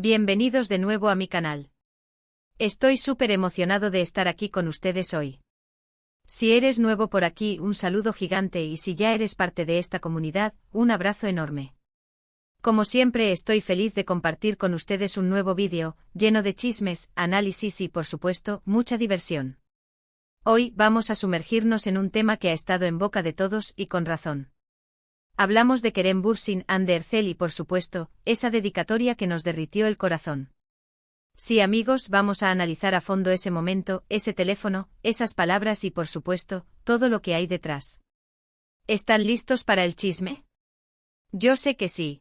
Bienvenidos de nuevo a mi canal. Estoy súper emocionado de estar aquí con ustedes hoy. Si eres nuevo por aquí, un saludo gigante, y si ya eres parte de esta comunidad, un abrazo enorme. Como siempre, estoy feliz de compartir con ustedes un nuevo vídeo, lleno de chismes, análisis y, por supuesto, mucha diversión. Hoy vamos a sumergirnos en un tema que ha estado en boca de todos y con razón. Hablamos de Kerem Bürsin, Hande Erçel y, por supuesto, esa dedicatoria que nos derritió el corazón. Sí, amigos, vamos a analizar a fondo ese momento, ese teléfono, esas palabras y, por supuesto, todo lo que hay detrás. ¿Están listos para el chisme? Yo sé que sí.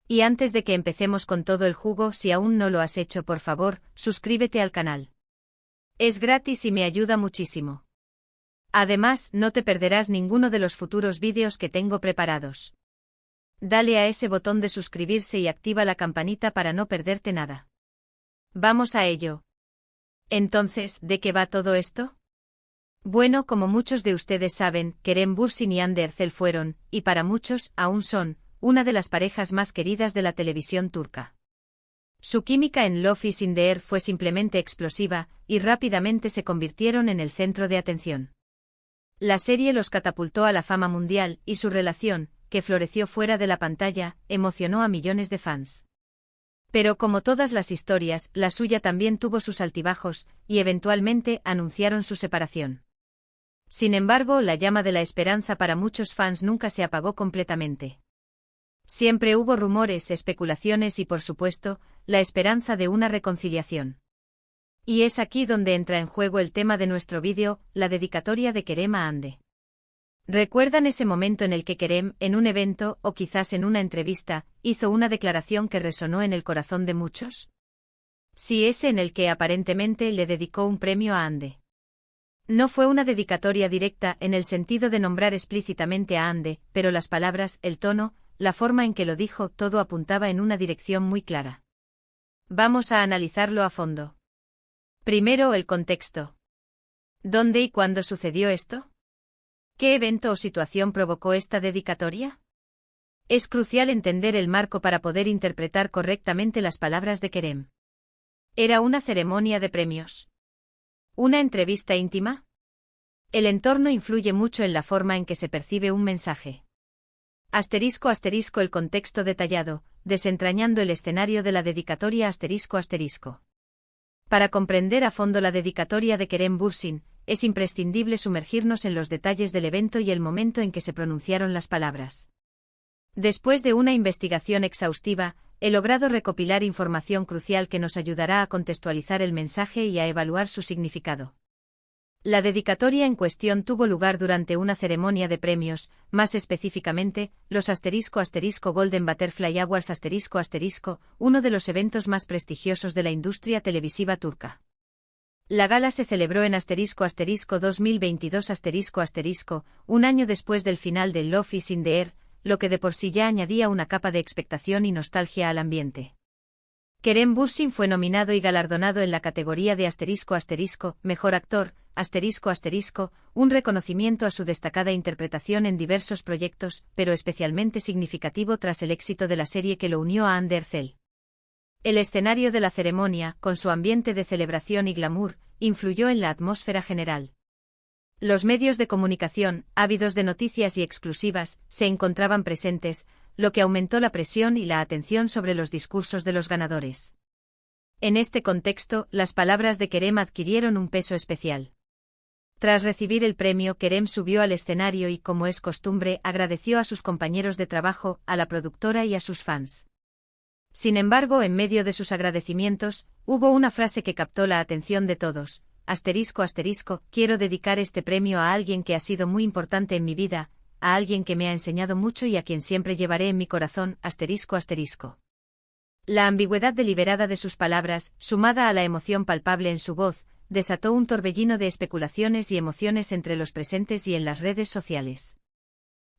Y antes de que empecemos con todo el jugo, si aún no lo has hecho, por favor, suscríbete al canal. Es gratis y me ayuda muchísimo. Además, no te perderás ninguno de los futuros vídeos que tengo preparados. Dale a ese botón de suscribirse y activa la campanita para no perderte nada. Vamos a ello. Entonces, ¿de qué va todo esto? Bueno, como muchos de ustedes saben, Kerem Bürsin y Hande Erçel fueron, y para muchos, aún son, una de las parejas más queridas de la televisión turca. Su química en Love is in the Air fue simplemente explosiva, y rápidamente se convirtieron en el centro de atención. La serie los catapultó a la fama mundial, y su relación, que floreció fuera de la pantalla, emocionó a millones de fans. Pero como todas las historias, la suya también tuvo sus altibajos, y eventualmente anunciaron su separación. Sin embargo, la llama de la esperanza para muchos fans nunca se apagó completamente. Siempre hubo rumores, especulaciones y, por supuesto, la esperanza de una reconciliación. Y es aquí donde entra en juego el tema de nuestro vídeo, la dedicatoria de Kerem a Hande. ¿Recuerdan ese momento en el que Kerem, en un evento, o quizás en una entrevista, hizo una declaración que resonó en el corazón de muchos? Sí, ese en el que aparentemente le dedicó un premio a Hande. No fue una dedicatoria directa en el sentido de nombrar explícitamente a Hande, pero las palabras, el tono, la forma en que lo dijo, todo apuntaba en una dirección muy clara. Vamos a analizarlo a fondo. Primero, el contexto. ¿Dónde y cuándo sucedió esto? ¿Qué evento o situación provocó esta dedicatoria? Es crucial entender el marco para poder interpretar correctamente las palabras de Kerem. ¿Era una ceremonia de premios? ¿Una entrevista íntima? El entorno influye mucho en la forma en que se percibe un mensaje. Asterisco asterisco el contexto detallado, desentrañando el escenario de la dedicatoria asterisco asterisco. Para comprender a fondo la dedicatoria de Kerem Bürsin, es imprescindible sumergirnos en los detalles del evento y el momento en que se pronunciaron las palabras. Después de una investigación exhaustiva, he logrado recopilar información crucial que nos ayudará a contextualizar el mensaje y a evaluar su significado. La dedicatoria en cuestión tuvo lugar durante una ceremonia de premios, más específicamente, los **Golden Butterfly Awards **, uno de los eventos más prestigiosos de la industria televisiva turca. La gala se celebró en **2022 un año después del final de Love is in the Air, lo que de por sí ya añadía una capa de expectación y nostalgia al ambiente. Kerem Bürsin fue nominado y galardonado en la categoría de Mejor Actor, un reconocimiento a su destacada interpretación en diversos proyectos, pero especialmente significativo tras el éxito de la serie que lo unió a Hande Erçel. El escenario de la ceremonia, con su ambiente de celebración y glamour, influyó en la atmósfera general. Los medios de comunicación, ávidos de noticias y exclusivas, se encontraban presentes, lo que aumentó la presión y la atención sobre los discursos de los ganadores. En este contexto, las palabras de Kerem adquirieron un peso especial. Tras recibir el premio, Kerem subió al escenario y, como es costumbre, agradeció a sus compañeros de trabajo, a la productora y a sus fans. Sin embargo, en medio de sus agradecimientos, hubo una frase que captó la atención de todos. Quiero dedicar este premio a alguien que ha sido muy importante en mi vida, a alguien que me ha enseñado mucho y a quien siempre llevaré en mi corazón. La ambigüedad deliberada de sus palabras, sumada a la emoción palpable en su voz, desató un torbellino de especulaciones y emociones entre los presentes y en las redes sociales.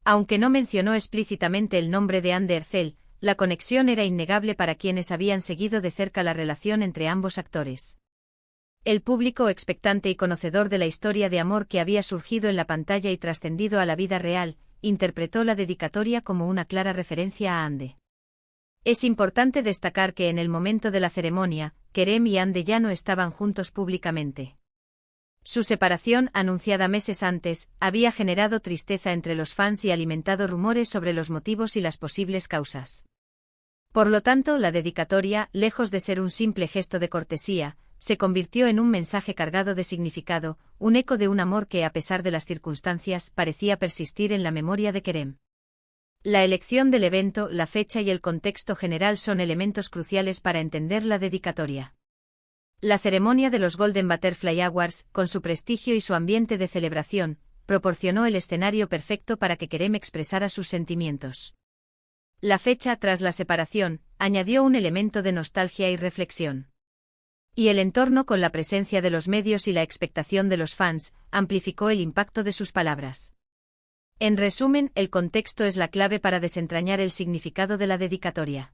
Aunque no mencionó explícitamente el nombre de Hande Erçel, la conexión era innegable para quienes habían seguido de cerca la relación entre ambos actores. El público expectante y conocedor de la historia de amor que había surgido en la pantalla y trascendido a la vida real, interpretó la dedicatoria como una clara referencia a Hande. Es importante destacar que en el momento de la ceremonia, Kerem y Hande ya no estaban juntos públicamente. Su separación, anunciada meses antes, había generado tristeza entre los fans y alimentado rumores sobre los motivos y las posibles causas. Por lo tanto, la dedicatoria, lejos de ser un simple gesto de cortesía, se convirtió en un mensaje cargado de significado, un eco de un amor que, a pesar de las circunstancias, parecía persistir en la memoria de Kerem. La elección del evento, la fecha y el contexto general son elementos cruciales para entender la dedicatoria. La ceremonia de los Golden Butterfly Awards, con su prestigio y su ambiente de celebración, proporcionó el escenario perfecto para que Kerem expresara sus sentimientos. La fecha tras la separación añadió un elemento de nostalgia y reflexión. Y el entorno, con la presencia de los medios y la expectación de los fans, amplificó el impacto de sus palabras. En resumen, el contexto es la clave para desentrañar el significado de la dedicatoria.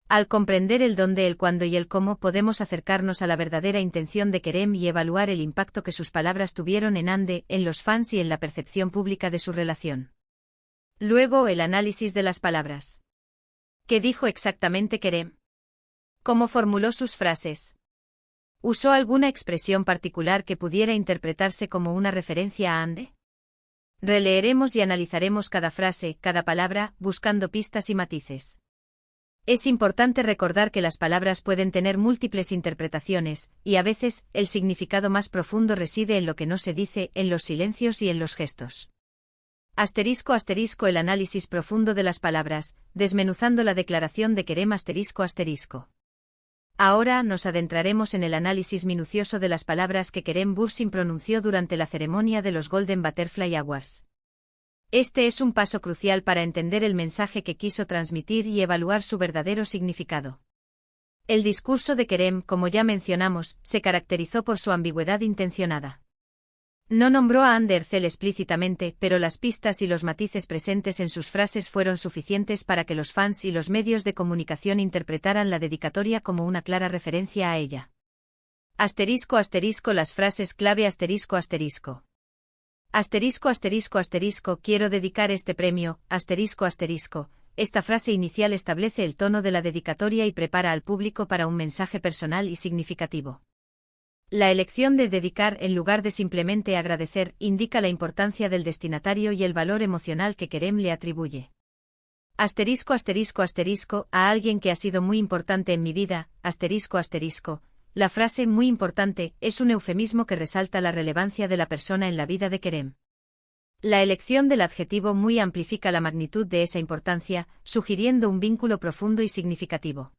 Al comprender el dónde, el cuándo y el cómo, podemos acercarnos a la verdadera intención de Kerem y evaluar el impacto que sus palabras tuvieron en Hande, en los fans y en la percepción pública de su relación. Luego, el análisis de las palabras. ¿Qué dijo exactamente Kerem? ¿Cómo formuló sus frases? ¿Usó alguna expresión particular que pudiera interpretarse como una referencia a Hande? Releeremos y analizaremos cada frase, cada palabra, buscando pistas y matices. Es importante recordar que las palabras pueden tener múltiples interpretaciones, y a veces, el significado más profundo reside en lo que no se dice, en los silencios y en los gestos. Asterisco asterisco el análisis profundo de las palabras, desmenuzando la declaración de Kerem asterisco asterisco. Ahora nos adentraremos en el análisis minucioso de las palabras que Kerem Bürsin pronunció durante la ceremonia de los Golden Butterfly Awards. Este es un paso crucial para entender el mensaje que quiso transmitir y evaluar su verdadero significado. El discurso de Kerem, como ya mencionamos, se caracterizó por su ambigüedad intencionada. No nombró a Hande Erçel explícitamente, pero las pistas y los matices presentes en sus frases fueron suficientes para que los fans y los medios de comunicación interpretaran la dedicatoria como una clara referencia a ella. Asterisco asterisco las frases clave asterisco asterisco. Asterisco asterisco asterisco quiero dedicar este premio, asterisco asterisco. Esta frase inicial establece el tono de la dedicatoria y prepara al público para un mensaje personal y significativo. La elección de dedicar en lugar de simplemente agradecer indica la importancia del destinatario y el valor emocional que Kerem le atribuye. Asterisco asterisco asterisco a alguien que ha sido muy importante en mi vida, asterisco asterisco. La frase muy importante es un eufemismo que resalta la relevancia de la persona en la vida de Kerem. La elección del adjetivo muy amplifica la magnitud de esa importancia, sugiriendo un vínculo profundo y significativo.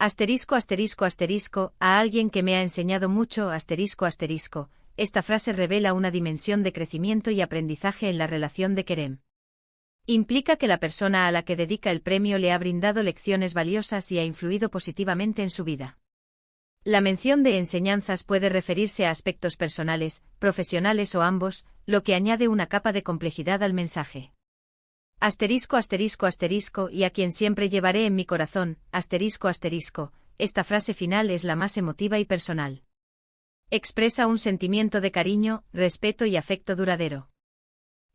Asterisco asterisco asterisco, a alguien que me ha enseñado mucho, asterisco asterisco. Esta frase revela una dimensión de crecimiento y aprendizaje en la relación de Kerem. Implica que la persona a la que dedica el premio le ha brindado lecciones valiosas y ha influido positivamente en su vida. La mención de enseñanzas puede referirse a aspectos personales, profesionales o ambos, lo que añade una capa de complejidad al mensaje. Asterisco asterisco asterisco y a quien siempre llevaré en mi corazón, asterisco asterisco. Esta frase final es la más emotiva y personal. Expresa un sentimiento de cariño, respeto y afecto duradero.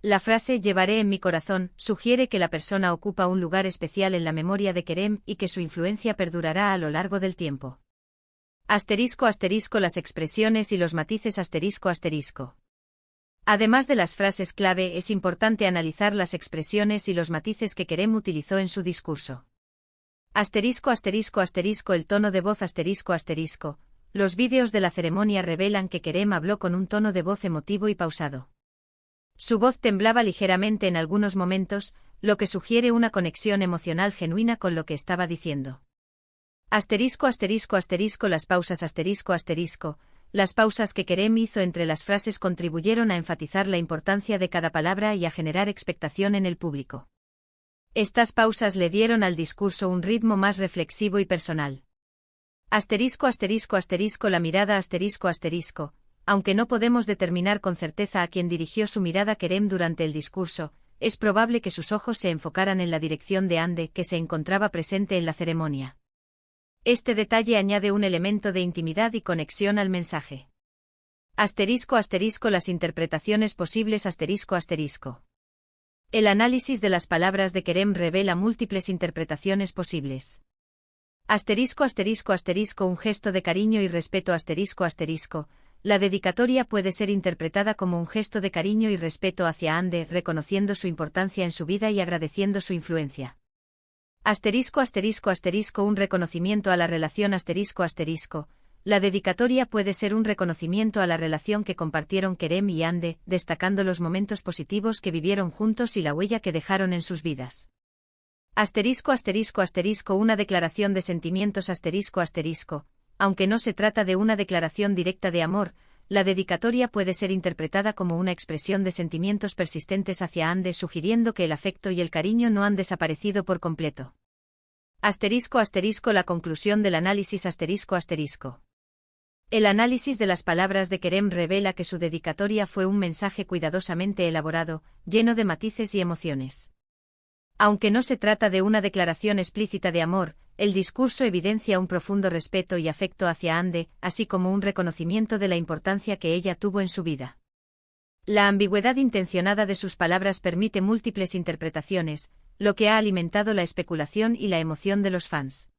La frase llevaré en mi corazón sugiere que la persona ocupa un lugar especial en la memoria de Kerem y que su influencia perdurará a lo largo del tiempo. Asterisco asterisco las expresiones y los matices asterisco asterisco. Además de las frases clave, es importante analizar las expresiones y los matices que Kerem utilizó en su discurso. Asterisco asterisco asterisco el tono de voz asterisco asterisco. Los vídeos de la ceremonia revelan que Kerem habló con un tono de voz emotivo y pausado. Su voz temblaba ligeramente en algunos momentos, lo que sugiere una conexión emocional genuina con lo que estaba diciendo. Asterisco asterisco asterisco las pausas asterisco asterisco. Las pausas que Kerem hizo entre las frases contribuyeron a enfatizar la importancia de cada palabra y a generar expectación en el público. Estas pausas le dieron al discurso un ritmo más reflexivo y personal. Asterisco asterisco asterisco la mirada asterisco asterisco. Aunque no podemos determinar con certeza a quién dirigió su mirada Kerem durante el discurso, es probable que sus ojos se enfocaran en la dirección de Hande, que se encontraba presente en la ceremonia. Este detalle añade un elemento de intimidad y conexión al mensaje. Asterisco asterisco las interpretaciones posibles asterisco asterisco. El análisis de las palabras de Kerem revela múltiples interpretaciones posibles. Un gesto de cariño y respeto La dedicatoria puede ser interpretada como un gesto de cariño y respeto hacia Ande, reconociendo su importancia en su vida y agradeciendo su influencia. Un reconocimiento a la relación La dedicatoria puede ser un reconocimiento a la relación que compartieron Kerem y Ande, destacando los momentos positivos que vivieron juntos y la huella que dejaron en sus vidas. Una declaración de sentimientos Aunque no se trata de una declaración directa de amor, la dedicatoria puede ser interpretada como una expresión de sentimientos persistentes hacia Ande, sugiriendo que el afecto y el cariño no han desaparecido por completo. La conclusión del análisis El análisis de las palabras de Kerem revela que su dedicatoria fue un mensaje cuidadosamente elaborado, lleno de matices y emociones. Aunque no se trata de una declaración explícita de amor, el discurso evidencia un profundo respeto y afecto hacia Ande, así como un reconocimiento de la importancia que ella tuvo en su vida. La ambigüedad intencionada de sus palabras permite múltiples interpretaciones, lo que ha alimentado la especulación y la emoción de los fans.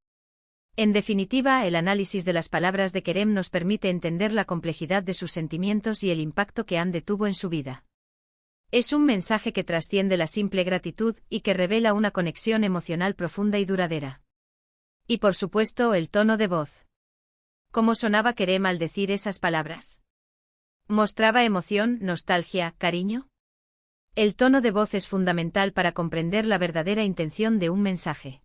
En definitiva, el análisis de las palabras de Kerem nos permite entender la complejidad de sus sentimientos y el impacto que Ande tuvo en su vida. Es un mensaje que trasciende la simple gratitud y que revela una conexión emocional profunda y duradera. Y por supuesto, el tono de voz. ¿Cómo sonaba Kerem al decir esas palabras? ¿Mostraba emoción, nostalgia, cariño? El tono de voz es fundamental para comprender la verdadera intención de un mensaje.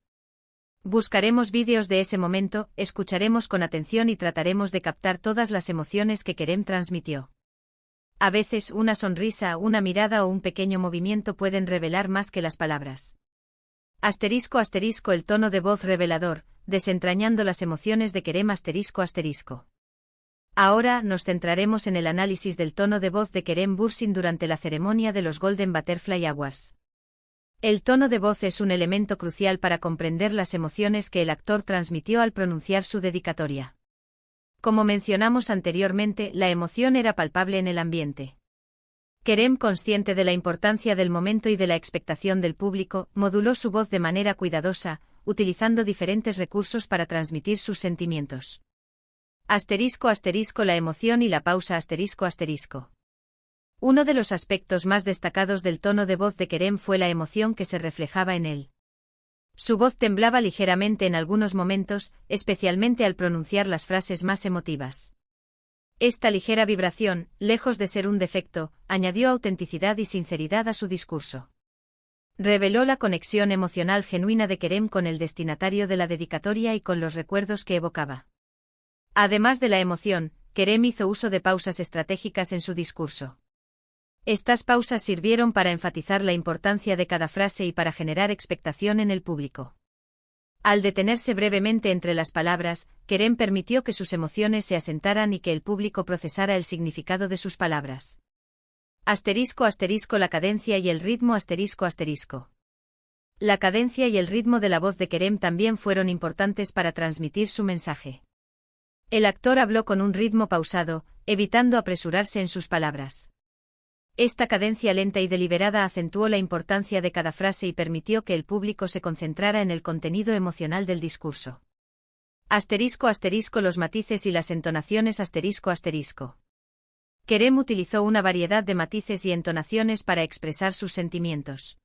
Buscaremos vídeos de ese momento, escucharemos con atención y trataremos de captar todas las emociones que Kerem transmitió. A veces una sonrisa, una mirada o un pequeño movimiento pueden revelar más que las palabras. El tono de voz revelador, desentrañando las emociones de Kerem Ahora nos centraremos en el análisis del tono de voz de Kerem Bürsin durante la ceremonia de los Golden Butterfly Awards. El tono de voz es un elemento crucial para comprender las emociones que el actor transmitió al pronunciar su dedicatoria. Como mencionamos anteriormente, la emoción era palpable en el ambiente. Kerem, consciente de la importancia del momento y de la expectación del público, moduló su voz de manera cuidadosa, utilizando diferentes recursos para transmitir sus sentimientos. La emoción y la pausa Uno de los aspectos más destacados del tono de voz de Kerem fue la emoción que se reflejaba en él. Su voz temblaba ligeramente en algunos momentos, especialmente al pronunciar las frases más emotivas. Esta ligera vibración, lejos de ser un defecto, añadió autenticidad y sinceridad a su discurso. Reveló la conexión emocional genuina de Kerem con el destinatario de la dedicatoria y con los recuerdos que evocaba. Además de la emoción, Kerem hizo uso de pausas estratégicas en su discurso. Estas pausas sirvieron para enfatizar la importancia de cada frase y para generar expectación en el público. Al detenerse brevemente entre las palabras, Kerem permitió que sus emociones se asentaran y que el público procesara el significado de sus palabras. La cadencia y el ritmo La cadencia y el ritmo de la voz de Kerem también fueron importantes para transmitir su mensaje. El actor habló con un ritmo pausado, evitando apresurarse en sus palabras. Esta cadencia lenta y deliberada acentuó la importancia de cada frase y permitió que el público se concentrara en el contenido emocional del discurso. Los matices y las entonaciones Kerem utilizó una variedad de matices y entonaciones para expresar sus sentimientos.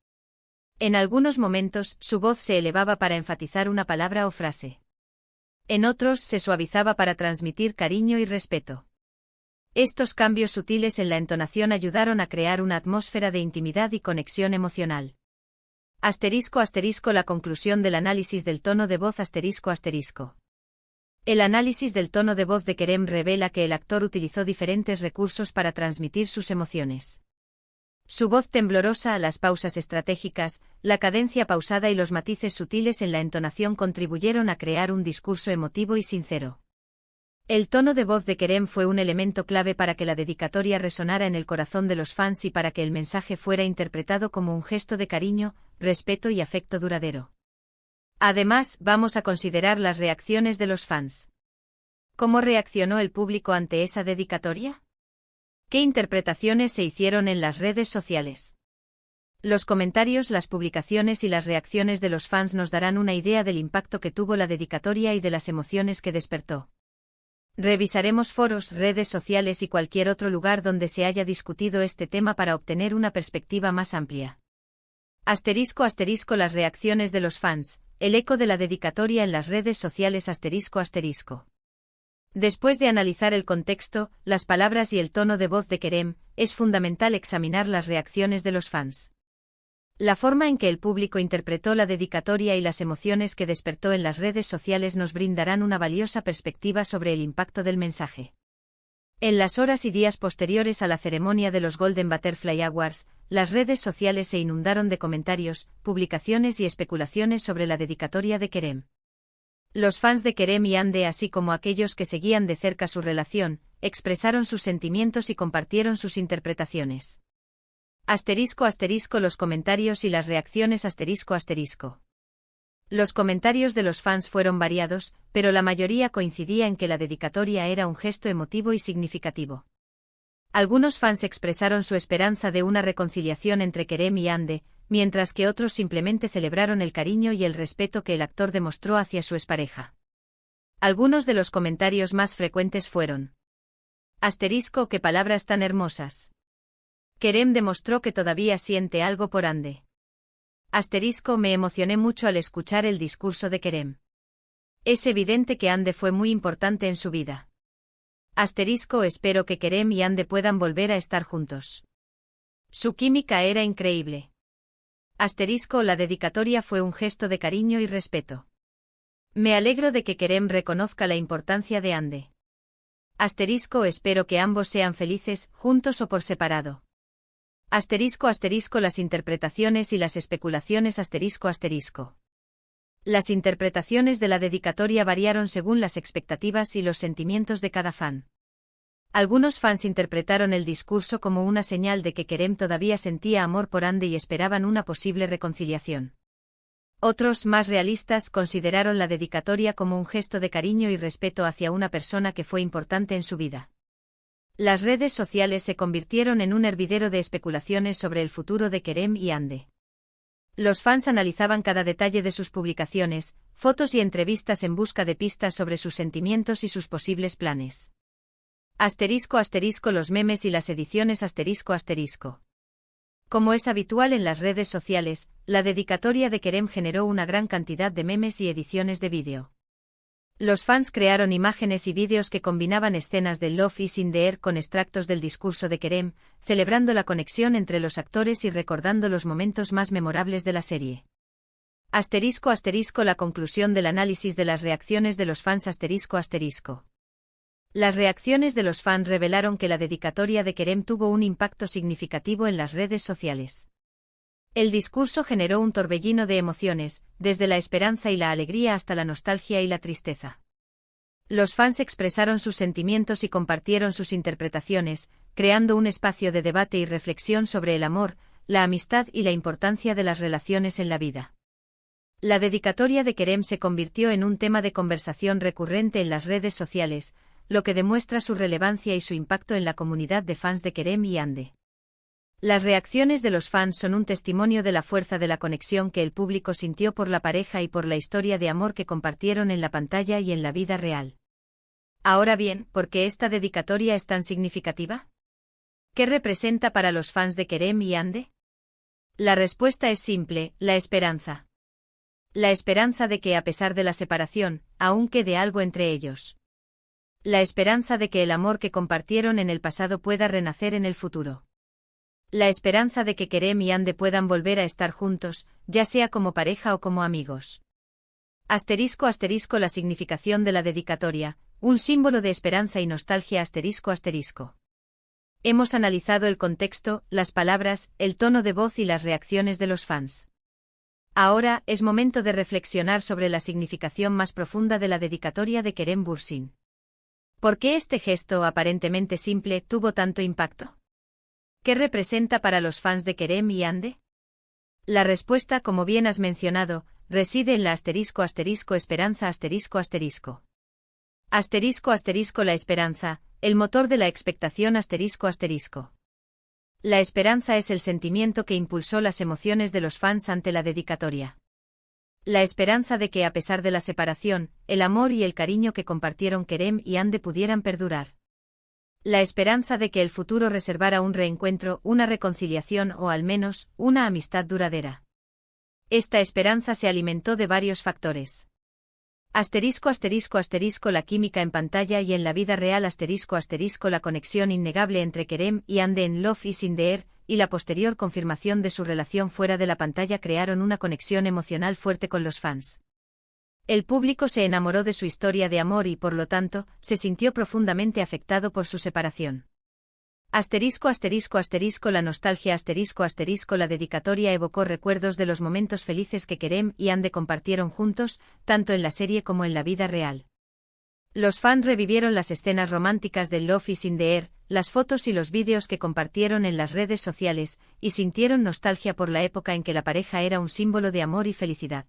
En algunos momentos, su voz se elevaba para enfatizar una palabra o frase. En otros, se suavizaba para transmitir cariño y respeto. Estos cambios sutiles en la entonación ayudaron a crear una atmósfera de intimidad y conexión emocional. La conclusión del análisis del tono de voz El análisis del tono de voz de Kerem revela que el actor utilizó diferentes recursos para transmitir sus emociones. Su voz temblorosa, las pausas estratégicas, la cadencia pausada y los matices sutiles en la entonación contribuyeron a crear un discurso emotivo y sincero. El tono de voz de Kerem fue un elemento clave para que la dedicatoria resonara en el corazón de los fans y para que el mensaje fuera interpretado como un gesto de cariño, respeto y afecto duradero. Además, vamos a considerar las reacciones de los fans. ¿Cómo reaccionó el público ante esa dedicatoria? ¿Qué interpretaciones se hicieron en las redes sociales? Los comentarios, las publicaciones y las reacciones de los fans nos darán una idea del impacto que tuvo la dedicatoria y de las emociones que despertó. Revisaremos foros, redes sociales y cualquier otro lugar donde se haya discutido este tema para obtener una perspectiva más amplia. ***, las reacciones de los fans, el eco de la dedicatoria en las redes sociales ***. Después de analizar el contexto, las palabras y el tono de voz de Kerem, es fundamental examinar las reacciones de los fans. La forma en que el público interpretó la dedicatoria y las emociones que despertó en las redes sociales nos brindarán una valiosa perspectiva sobre el impacto del mensaje. En las horas y días posteriores a la ceremonia de los Golden Butterfly Awards, las redes sociales se inundaron de comentarios, publicaciones y especulaciones sobre la dedicatoria de Kerem. Los fans de Kerem y Hande, así como aquellos que seguían de cerca su relación, expresaron sus sentimientos y compartieron sus interpretaciones. ***, los comentarios y las reacciones ***. Los comentarios de los fans fueron variados, pero la mayoría coincidía en que la dedicatoria era un gesto emotivo y significativo. Algunos fans expresaron su esperanza de una reconciliación entre Kerem y Hande, mientras que otros simplemente celebraron el cariño y el respeto que el actor demostró hacia su expareja. Algunos de los comentarios más frecuentes fueron: ***, qué palabras tan hermosas. Kerem demostró que todavía siente algo por Hande. ***, me emocioné mucho al escuchar el discurso de Kerem. Es evidente que Hande fue muy importante en su vida. ***, espero que Kerem y Hande puedan volver a estar juntos. Su química era increíble. ***, la dedicatoria fue un gesto de cariño y respeto. Me alegro de que Kerem reconozca la importancia de Hande. ***, espero que ambos sean felices, juntos o por separado. ***, las interpretaciones y las especulaciones ***. Las interpretaciones de la dedicatoria variaron según las expectativas y los sentimientos de cada fan. Algunos fans interpretaron el discurso como una señal de que Kerem todavía sentía amor por Hande y esperaban una posible reconciliación. Otros, más realistas, consideraron la dedicatoria como un gesto de cariño y respeto hacia una persona que fue importante en su vida. Las redes sociales se convirtieron en un hervidero de especulaciones sobre el futuro de Kerem y Hande. Los fans analizaban cada detalle de sus publicaciones, fotos y entrevistas en busca de pistas sobre sus sentimientos y sus posibles planes. ***, los memes y las ediciones ***. Como es habitual en las redes sociales, la dedicatoria de Kerem generó una gran cantidad de memes y ediciones de vídeo. Los fans crearon imágenes y vídeos que combinaban escenas de Love is in the Air con extractos del discurso de Kerem, celebrando la conexión entre los actores y recordando los momentos más memorables de la serie. ***, la conclusión del análisis de las reacciones de los fans ***. Las reacciones de los fans revelaron que la dedicatoria de Kerem tuvo un impacto significativo en las redes sociales. El discurso generó un torbellino de emociones, desde la esperanza y la alegría hasta la nostalgia y la tristeza. Los fans expresaron sus sentimientos y compartieron sus interpretaciones, creando un espacio de debate y reflexión sobre el amor, la amistad y la importancia de las relaciones en la vida. La dedicatoria de Kerem se convirtió en un tema de conversación recurrente en las redes sociales, lo que demuestra su relevancia y su impacto en la comunidad de fans de Kerem y Hande. Las reacciones de los fans son un testimonio de la fuerza de la conexión que el público sintió por la pareja y por la historia de amor que compartieron en la pantalla y en la vida real. Ahora bien, ¿por qué esta dedicatoria es tan significativa? ¿Qué representa para los fans de Kerem y Hande? La respuesta es simple: la esperanza. La esperanza de que, a pesar de la separación, aún quede algo entre ellos. La esperanza de que el amor que compartieron en el pasado pueda renacer en el futuro. La esperanza de que Kerem y Hande puedan volver a estar juntos, ya sea como pareja o como amigos. ***, la significación de la dedicatoria, un símbolo de esperanza y nostalgia ***. Hemos analizado el contexto, las palabras, el tono de voz y las reacciones de los fans. Ahora, es momento de reflexionar sobre la significación más profunda de la dedicatoria de Kerem Bürsin. ¿Por qué este gesto aparentemente simple tuvo tanto impacto? ¿Qué representa para los fans de Kerem y Hande? La respuesta, como bien has mencionado, reside en la ***esperanza ***. La esperanza, el motor de la expectación ***. La esperanza es el sentimiento que impulsó las emociones de los fans ante la dedicatoria. La esperanza de que a pesar de la separación, el amor y el cariño que compartieron Kerem y Hande pudieran perdurar. La esperanza de que el futuro reservara un reencuentro, una reconciliación o al menos, una amistad duradera. Esta esperanza se alimentó de varios factores. La química en pantalla y en la vida real la conexión innegable entre Kerem y Hande en Love is in the Air, y la posterior confirmación de su relación fuera de la pantalla crearon una conexión emocional fuerte con los fans. El público se enamoró de su historia de amor y, por lo tanto, se sintió profundamente afectado por su separación. La nostalgia la dedicatoria evocó recuerdos de los momentos felices que Kerem y Hande compartieron juntos, tanto en la serie como en la vida real. Los fans revivieron las escenas románticas de Love is in the Air, las fotos y los vídeos que compartieron en las redes sociales, y sintieron nostalgia por la época en que la pareja era un símbolo de amor y felicidad.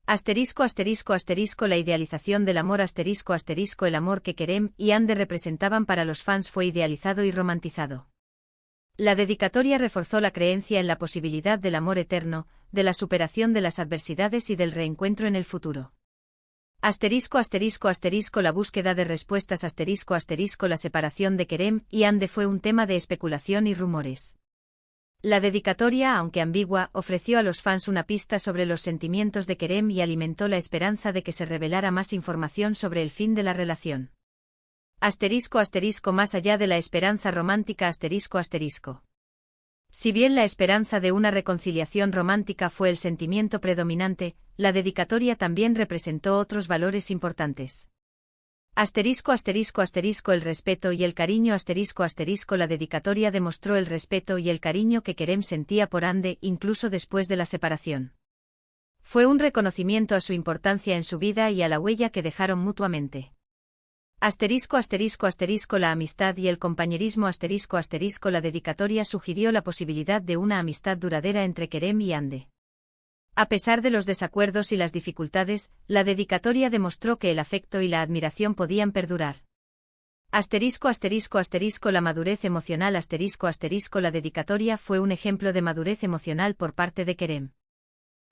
La idealización del amor el amor que Kerem y Hande representaban para los fans fue idealizado y romantizado. La dedicatoria reforzó la creencia en la posibilidad del amor eterno, de la superación de las adversidades y del reencuentro en el futuro. La búsqueda de respuestas la separación de Kerem y Hande fue un tema de especulación y rumores. La dedicatoria, aunque ambigua, ofreció a los fans una pista sobre los sentimientos de Kerem y alimentó la esperanza de que se revelara más información sobre el fin de la relación. Más allá de la esperanza romántica Si bien la esperanza de una reconciliación romántica fue el sentimiento predominante, la dedicatoria también representó otros valores importantes. El respeto y el cariño La dedicatoria demostró el respeto y el cariño que Kerem sentía por Hande incluso después de la separación. Fue un reconocimiento a su importancia en su vida y a la huella que dejaron mutuamente. La amistad y el compañerismo La dedicatoria sugirió la posibilidad de una amistad duradera entre Kerem y Hande. A pesar de los desacuerdos y las dificultades, la dedicatoria demostró que el afecto y la admiración podían perdurar. La madurez emocional La dedicatoria fue un ejemplo de madurez emocional por parte de Kerem.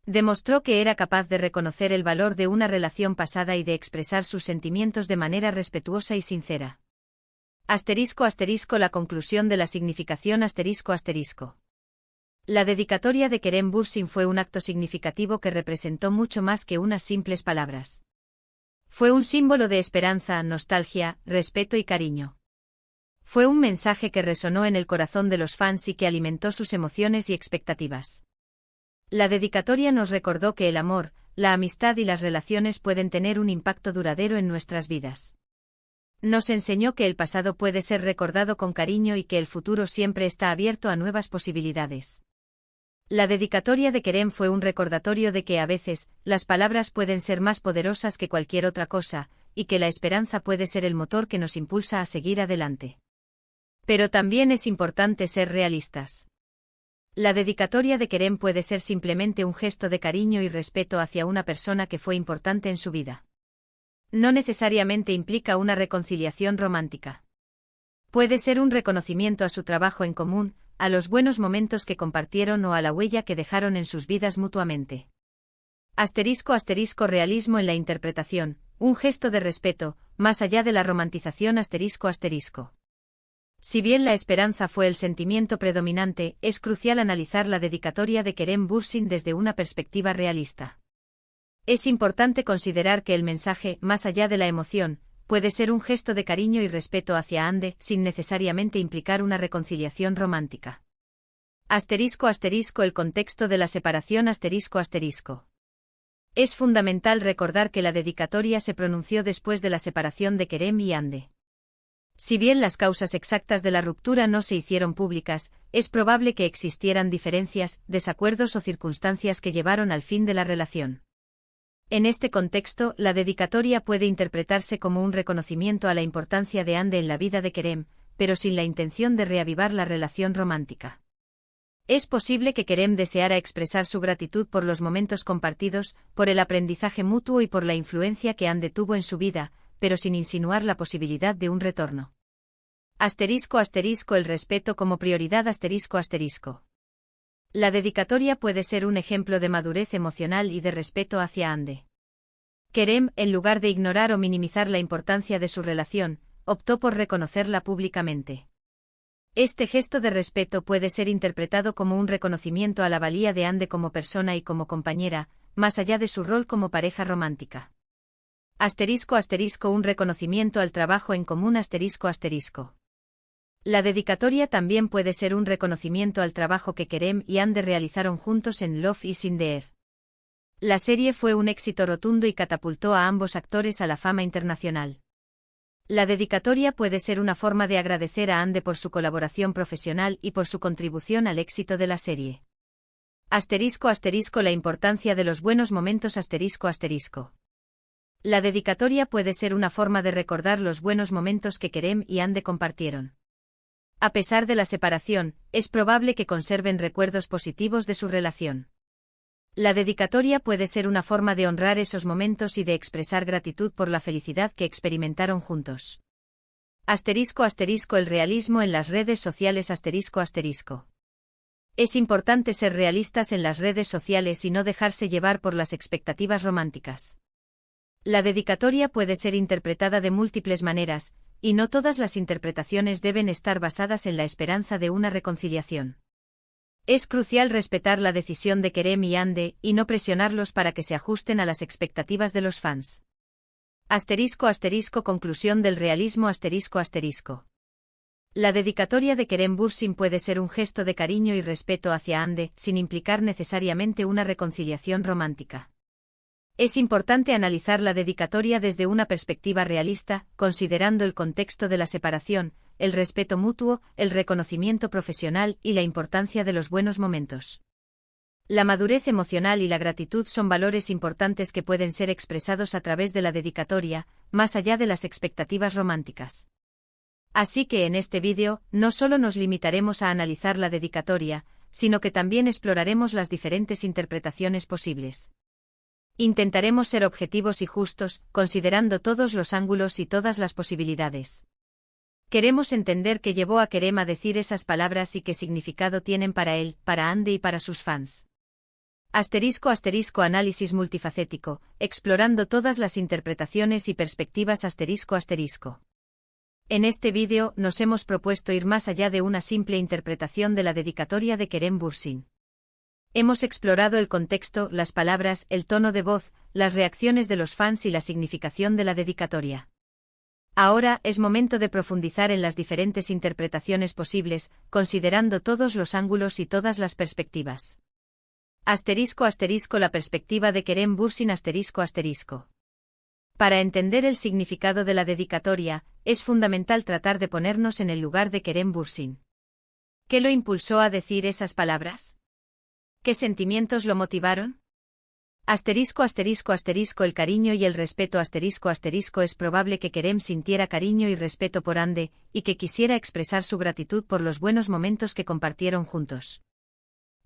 Demostró que era capaz de reconocer el valor de una relación pasada y de expresar sus sentimientos de manera respetuosa y sincera. La conclusión de la significación La dedicatoria de Kerem Bürsin fue un acto significativo que representó mucho más que unas simples palabras. Fue un símbolo de esperanza, nostalgia, respeto y cariño. Fue un mensaje que resonó en el corazón de los fans y que alimentó sus emociones y expectativas. La dedicatoria nos recordó que el amor, la amistad y las relaciones pueden tener un impacto duradero en nuestras vidas. Nos enseñó que el pasado puede ser recordado con cariño y que el futuro siempre está abierto a nuevas posibilidades. La dedicatoria de Kerem fue un recordatorio de que a veces, las palabras pueden ser más poderosas que cualquier otra cosa, y que la esperanza puede ser el motor que nos impulsa a seguir adelante. Pero también es importante ser realistas. La dedicatoria de Kerem puede ser simplemente un gesto de cariño y respeto hacia una persona que fue importante en su vida. No necesariamente implica una reconciliación romántica. Puede ser un reconocimiento a su trabajo en común, a los buenos momentos que compartieron o a la huella que dejaron en sus vidas mutuamente. Realismo en la interpretación, un gesto de respeto, más allá de la romantización Si bien la esperanza fue el sentimiento predominante, es crucial analizar la dedicatoria de Kerem Bürsin desde una perspectiva realista. Es importante considerar que el mensaje, más allá de la emoción, puede ser un gesto de cariño y respeto hacia Hande, sin necesariamente implicar una reconciliación romántica. El contexto de la separación Es fundamental recordar que la dedicatoria se pronunció después de la separación de Kerem y Hande. Si bien las causas exactas de la ruptura no se hicieron públicas, es probable que existieran diferencias, desacuerdos o circunstancias que llevaron al fin de la relación. En este contexto, la dedicatoria puede interpretarse como un reconocimiento a la importancia de Hande en la vida de Kerem, pero sin la intención de reavivar la relación romántica. Es posible que Kerem deseara expresar su gratitud por los momentos compartidos, por el aprendizaje mutuo y por la influencia que Hande tuvo en su vida, pero sin insinuar la posibilidad de un retorno. Asterisco asterisco el respeto como prioridad asterisco asterisco. La dedicatoria puede ser un ejemplo de madurez emocional y de respeto hacia Ande. Kerem, en lugar de ignorar o minimizar la importancia de su relación, optó por reconocerla públicamente. Este gesto de respeto puede ser interpretado como un reconocimiento a la valía de Ande como persona y como compañera, más allá de su rol como pareja romántica. Asterisco asterisco un reconocimiento al trabajo en común asterisco asterisco. La dedicatoria también puede ser un reconocimiento al trabajo que Kerem y Ande realizaron juntos en Love is in the Air. La serie fue un éxito rotundo y catapultó a ambos actores a la fama internacional. La dedicatoria puede ser una forma de agradecer a Ande por su colaboración profesional y por su contribución al éxito de la serie. Asterisco asterisco la importancia de los buenos momentos asterisco asterisco. La dedicatoria puede ser una forma de recordar los buenos momentos que Kerem y Ande compartieron. A pesar de la separación, es probable que conserven recuerdos positivos de su relación. La dedicatoria puede ser una forma de honrar esos momentos y de expresar gratitud por la felicidad que experimentaron juntos. Asterisco asterisco el realismo en las redes sociales asterisco asterisco. Es importante ser realistas en las redes sociales y no dejarse llevar por las expectativas románticas. La dedicatoria puede ser interpretada de múltiples maneras, y no todas las interpretaciones deben estar basadas en la esperanza de una reconciliación. Es crucial respetar la decisión de Kerem y Ande y no presionarlos para que se ajusten a las expectativas de los fans. Asterisco asterisco conclusión del realismo asterisco asterisco. La dedicatoria de Kerem Bürsin puede ser un gesto de cariño y respeto hacia Ande, sin implicar necesariamente una reconciliación romántica. Es importante analizar la dedicatoria desde una perspectiva realista, considerando el contexto de la separación, el respeto mutuo, el reconocimiento profesional y la importancia de los buenos momentos. La madurez emocional y la gratitud son valores importantes que pueden ser expresados a través de la dedicatoria, más allá de las expectativas románticas. Así que en este vídeo, no solo nos limitaremos a analizar la dedicatoria, sino que también exploraremos las diferentes interpretaciones posibles. Intentaremos ser objetivos y justos, considerando todos los ángulos y todas las posibilidades. Queremos entender qué llevó a Kerem a decir esas palabras y qué significado tienen para él, para Ande y para sus fans. Asterisco asterisco análisis multifacético, explorando todas las interpretaciones y perspectivas asterisco asterisco. En este vídeo nos hemos propuesto ir más allá de una simple interpretación de la dedicatoria de Kerem Bürsin. Hemos explorado el contexto, las palabras, el tono de voz, las reacciones de los fans y la significación de la dedicatoria. Ahora es momento de profundizar en las diferentes interpretaciones posibles, considerando todos los ángulos y todas las perspectivas. Asterisco asterisco la perspectiva de Kerem Bürsin asterisco asterisco. Para entender el significado de la dedicatoria, es fundamental tratar de ponernos en el lugar de Kerem Bürsin. ¿Qué lo impulsó a decir esas palabras? ¿Qué sentimientos lo motivaron? Asterisco asterisco asterisco el cariño y el respeto asterisco asterisco es probable que Kerem sintiera cariño y respeto por Ande, y que quisiera expresar su gratitud por los buenos momentos que compartieron juntos.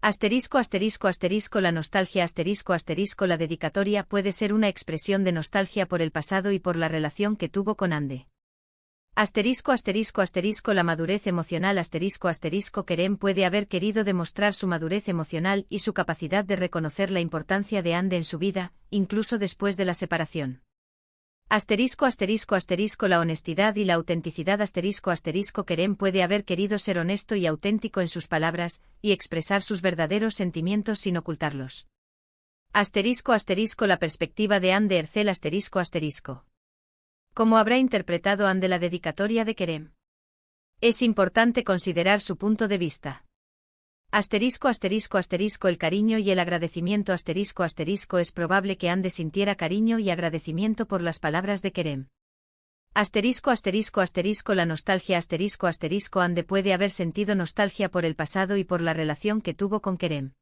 Asterisco asterisco asterisco la nostalgia asterisco asterisco la dedicatoria puede ser una expresión de nostalgia por el pasado y por la relación que tuvo con Ande. Asterisco asterisco asterisco la madurez emocional asterisco asterisco Kerem puede haber querido demostrar su madurez emocional y su capacidad de reconocer la importancia de Ande en su vida, incluso después de la separación. Asterisco asterisco asterisco la honestidad y la autenticidad asterisco asterisco Kerem puede haber querido ser honesto y auténtico en sus palabras, y expresar sus verdaderos sentimientos sin ocultarlos. Asterisco asterisco la perspectiva de Ande Ercel asterisco asterisco. ¿Cómo habrá interpretado Ande la dedicatoria de Kerem? Es importante considerar su punto de vista. Asterisco asterisco asterisco el cariño y el agradecimiento asterisco asterisco es probable que Ande sintiera cariño y agradecimiento por las palabras de Kerem. Asterisco asterisco asterisco la nostalgia asterisco asterisco Ande puede haber sentido nostalgia por el pasado y por la relación que tuvo con Kerem.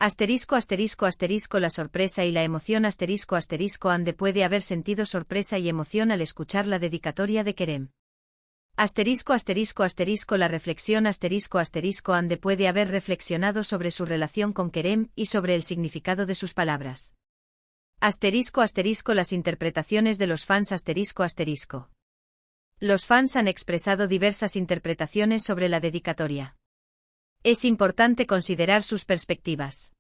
Asterisco asterisco asterisco la sorpresa y la emoción asterisco asterisco Ande puede haber sentido sorpresa y emoción al escuchar la dedicatoria de Kerem. Asterisco asterisco asterisco la reflexión asterisco asterisco Ande puede haber reflexionado sobre su relación con Kerem y sobre el significado de sus palabras. Asterisco asterisco las interpretaciones de los fans asterisco asterisco. Los fans han expresado diversas interpretaciones sobre la dedicatoria. Es importante considerar sus perspectivas.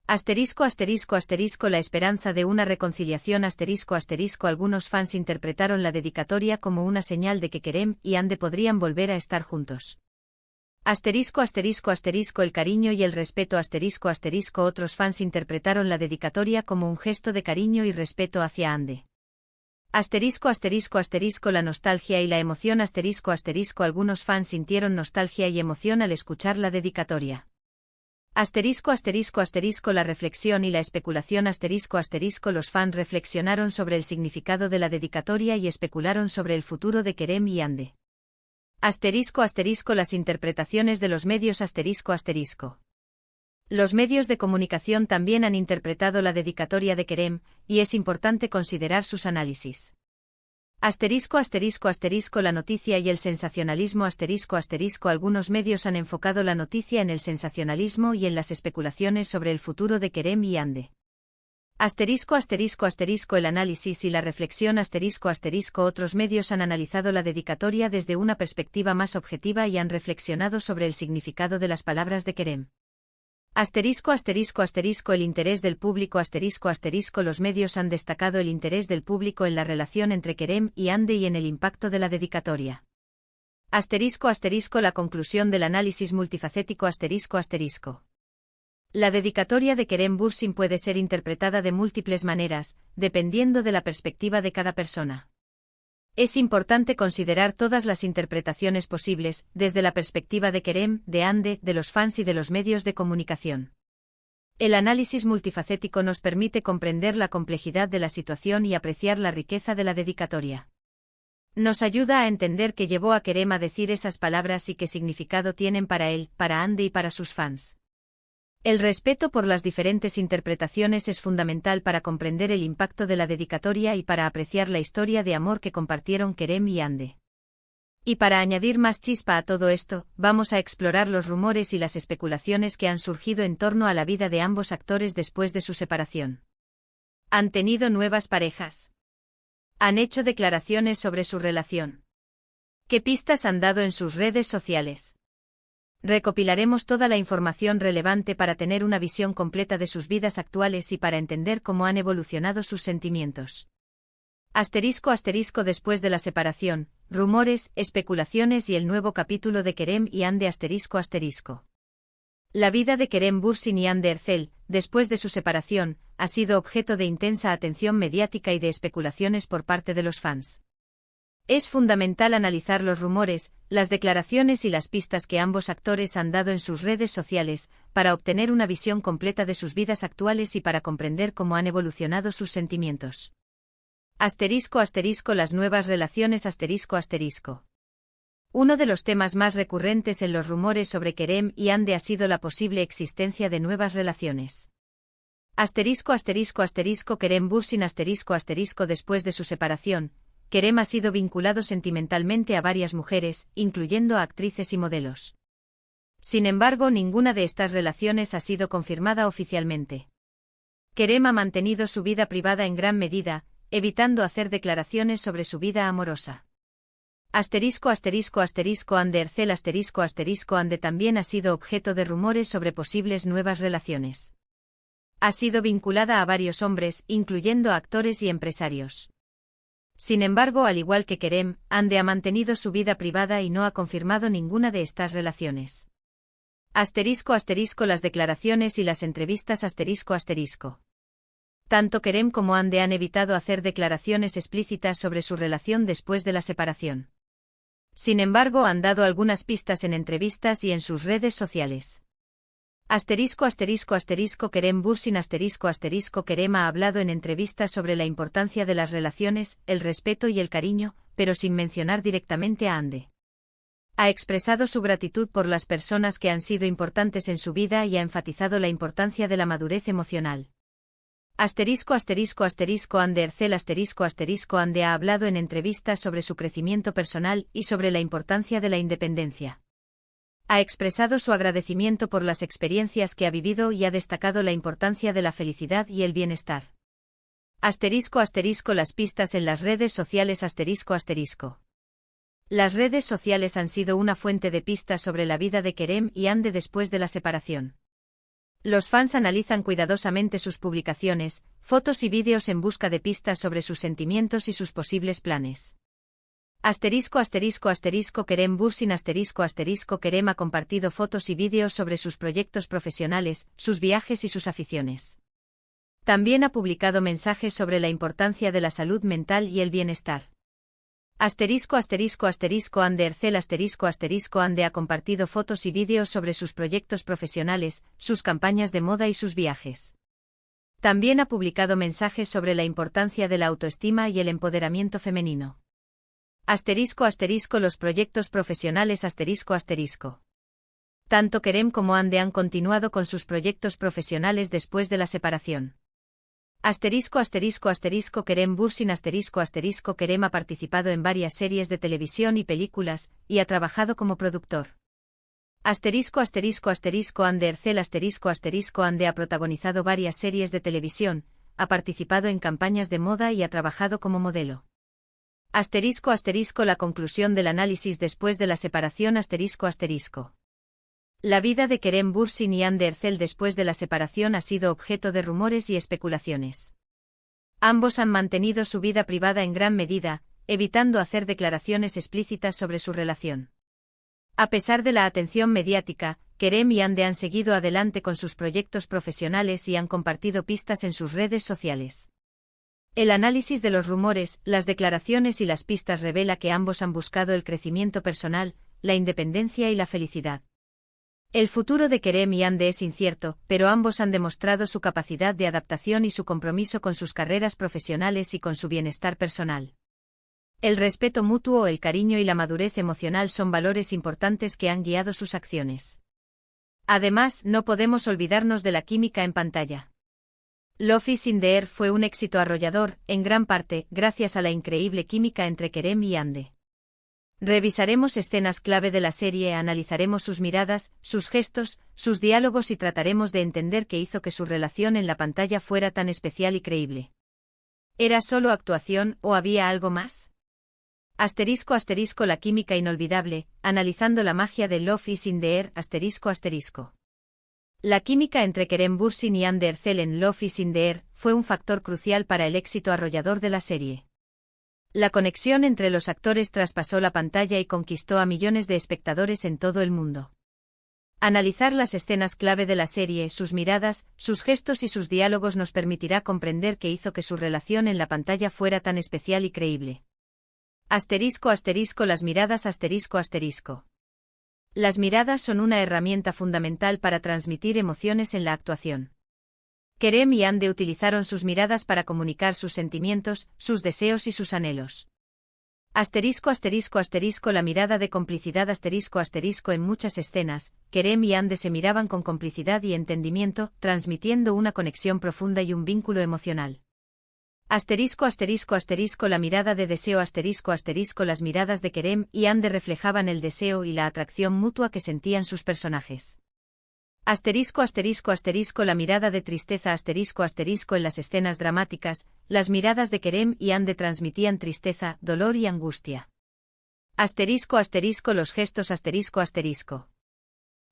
La esperanza de una reconciliación Algunos fans interpretaron la dedicatoria como una señal de que Kerem y Hande podrían volver a estar juntos. El cariño y el respeto Otros fans interpretaron la dedicatoria como un gesto de cariño y respeto hacia Hande. La nostalgia y la emoción Algunos fans sintieron nostalgia y emoción al escuchar la dedicatoria. La reflexión y la especulación Los fans reflexionaron sobre el significado de la dedicatoria y especularon sobre el futuro de Kerem y Hande. Las interpretaciones de los medios Los medios de comunicación también han interpretado la dedicatoria de Kerem, y es importante considerar sus análisis. La noticia y el sensacionalismo Algunos medios han enfocado la noticia en el sensacionalismo y en las especulaciones sobre el futuro de Kerem y Hande. El análisis y la reflexión Otros medios han analizado la dedicatoria desde una perspectiva más objetiva y han reflexionado sobre el significado de las palabras de Kerem. El interés del público Los medios han destacado el interés del público en la relación entre Kerem y Hande y en el impacto de la dedicatoria. La conclusión del análisis multifacético La dedicatoria de Kerem Bürsin puede ser interpretada de múltiples maneras, dependiendo de la perspectiva de cada persona. Es importante considerar todas las interpretaciones posibles, desde la perspectiva de Kerem, de Hande, de los fans y de los medios de comunicación. El análisis multifacético nos permite comprender la complejidad de la situación y apreciar la riqueza de la dedicatoria. Nos ayuda a entender qué llevó a Kerem a decir esas palabras y qué significado tienen para él, para Hande y para sus fans. El respeto por las diferentes interpretaciones es fundamental para comprender el impacto de la dedicatoria y para apreciar la historia de amor que compartieron Kerem y Hande. Y para añadir más chispa a todo esto, vamos a explorar los rumores y las especulaciones que han surgido en torno a la vida de ambos actores después de su separación. ¿Han tenido nuevas parejas? ¿Han hecho declaraciones sobre su relación? ¿Qué pistas han dado en sus redes sociales? Recopilaremos toda la información relevante para tener una visión completa de sus vidas actuales y para entender cómo han evolucionado sus sentimientos. Después de la separación, rumores, especulaciones y el nuevo capítulo de Kerem y Hande La vida de Kerem Bürsin y Hande Erçel, después de su separación, ha sido objeto de intensa atención mediática y de especulaciones por parte de los fans. Es fundamental analizar los rumores, las declaraciones y las pistas que ambos actores han dado en sus redes sociales, para obtener una visión completa de sus vidas actuales y para comprender cómo han evolucionado sus sentimientos. Las nuevas relaciones Uno de los temas más recurrentes en los rumores sobre Kerem y Hande ha sido la posible existencia de nuevas relaciones. Kerem Bürsin después de su separación, Kerem ha sido vinculado sentimentalmente a varias mujeres, incluyendo a actrices y modelos. Sin embargo, ninguna de estas relaciones ha sido confirmada oficialmente. Kerem ha mantenido su vida privada en gran medida, evitando hacer declaraciones sobre su vida amorosa. Hande Erçel Hande también ha sido objeto de rumores sobre posibles nuevas relaciones. Ha sido vinculada a varios hombres, incluyendo a actores y empresarios. Sin embargo, al igual que Kerem, Hande ha mantenido su vida privada y no ha confirmado ninguna de estas relaciones. Las declaraciones y las entrevistas Tanto Kerem como Hande han evitado hacer declaraciones explícitas sobre su relación después de la separación. Sin embargo, han dado algunas pistas en entrevistas y en sus redes sociales. Kerem Bürsin Kerem ha hablado en entrevistas sobre la importancia de las relaciones, el respeto y el cariño, pero sin mencionar directamente a Hande. Ha expresado su gratitud por las personas que han sido importantes en su vida y ha enfatizado la importancia de la madurez emocional. Hande Erçel Hande ha hablado en entrevistas sobre su crecimiento personal y sobre la importancia de la independencia. Ha expresado su agradecimiento por las experiencias que ha vivido y ha destacado la importancia de la felicidad y el bienestar. Las pistas en las redes sociales Las redes sociales han sido una fuente de pistas sobre la vida de Kerem y Hande después de la separación. Los fans analizan cuidadosamente sus publicaciones, fotos y vídeos en busca de pistas sobre sus sentimientos y sus posibles planes. Kerem Bürsin Kerem ha compartido fotos y vídeos sobre sus proyectos profesionales, sus viajes y sus aficiones. También ha publicado mensajes sobre la importancia de la salud mental y el bienestar. Hande Ercel Hande ha compartido fotos y vídeos sobre sus proyectos profesionales, sus campañas de moda y sus viajes. También ha publicado mensajes sobre la importancia de la autoestima y el empoderamiento femenino. Los proyectos profesionales Tanto Kerem como Hande han continuado con sus proyectos profesionales después de la separación. Kerem Bürsin Kerem ha participado en varias series de televisión y películas, y ha trabajado como productor. Hande Ercel Hande ha protagonizado varias series de televisión, ha participado en campañas de moda y ha trabajado como modelo. La conclusión del análisis después de la separación La vida de Kerem Bürsin y Hande Ercel después de la separación ha sido objeto de rumores y especulaciones. Ambos han mantenido su vida privada en gran medida, evitando hacer declaraciones explícitas sobre su relación. A pesar de la atención mediática, Kerem y Hande han seguido adelante con sus proyectos profesionales y han compartido pistas en sus redes sociales. El análisis de los rumores, las declaraciones y las pistas revela que ambos han buscado el crecimiento personal, la independencia y la felicidad. El futuro de Kerem y Hande es incierto, pero ambos han demostrado su capacidad de adaptación y su compromiso con sus carreras profesionales y con su bienestar personal. El respeto mutuo, el cariño y la madurez emocional son valores importantes que han guiado sus acciones. Además, no podemos olvidarnos de la química en pantalla. Love is in the Air fue un éxito arrollador, en gran parte, gracias a la increíble química entre Kerem y Hande. Revisaremos escenas clave de la serie, analizaremos sus miradas, sus gestos, sus diálogos y trataremos de entender qué hizo que su relación en la pantalla fuera tan especial y creíble. ¿Era solo actuación o había algo más? La química inolvidable, analizando la magia de Love is in the Air, La química entre Kerem Bürsin y Hande Ercel en Love is in the Air fue un factor crucial para el éxito arrollador de la serie. La conexión entre los actores traspasó la pantalla y conquistó a millones de espectadores en todo el mundo. Analizar las escenas clave de la serie, sus miradas, sus gestos y sus diálogos nos permitirá comprender qué hizo que su relación en la pantalla fuera tan especial y creíble. Las miradas Las miradas son una herramienta fundamental para transmitir emociones en la actuación. Kerem y Hande utilizaron sus miradas para comunicar sus sentimientos, sus deseos y sus anhelos. La mirada de complicidad En muchas escenas, Kerem y Hande se miraban con complicidad y entendimiento, transmitiendo una conexión profunda y un vínculo emocional. La mirada de deseo Las miradas de Kerem y Hande reflejaban el deseo y la atracción mutua que sentían sus personajes. La mirada de tristeza En las escenas dramáticas, las miradas de Kerem y Hande transmitían tristeza, dolor y angustia. Los gestos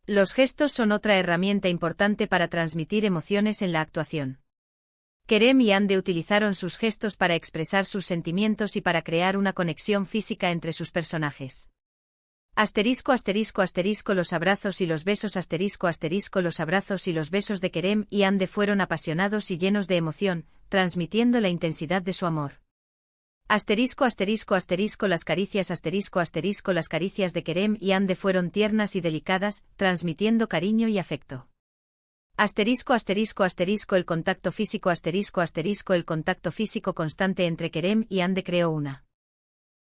Los gestos son otra herramienta importante para transmitir emociones en la actuación. Kerem y Hande utilizaron sus gestos para expresar sus sentimientos y para crear una conexión física entre sus personajes. Los abrazos y los besos Los abrazos y los besos de Kerem y Hande fueron apasionados y llenos de emoción, transmitiendo la intensidad de su amor. Las caricias Las caricias de Kerem y Hande fueron tiernas y delicadas, transmitiendo cariño y afecto. El contacto físico El contacto físico constante entre Kerem y Hande creó una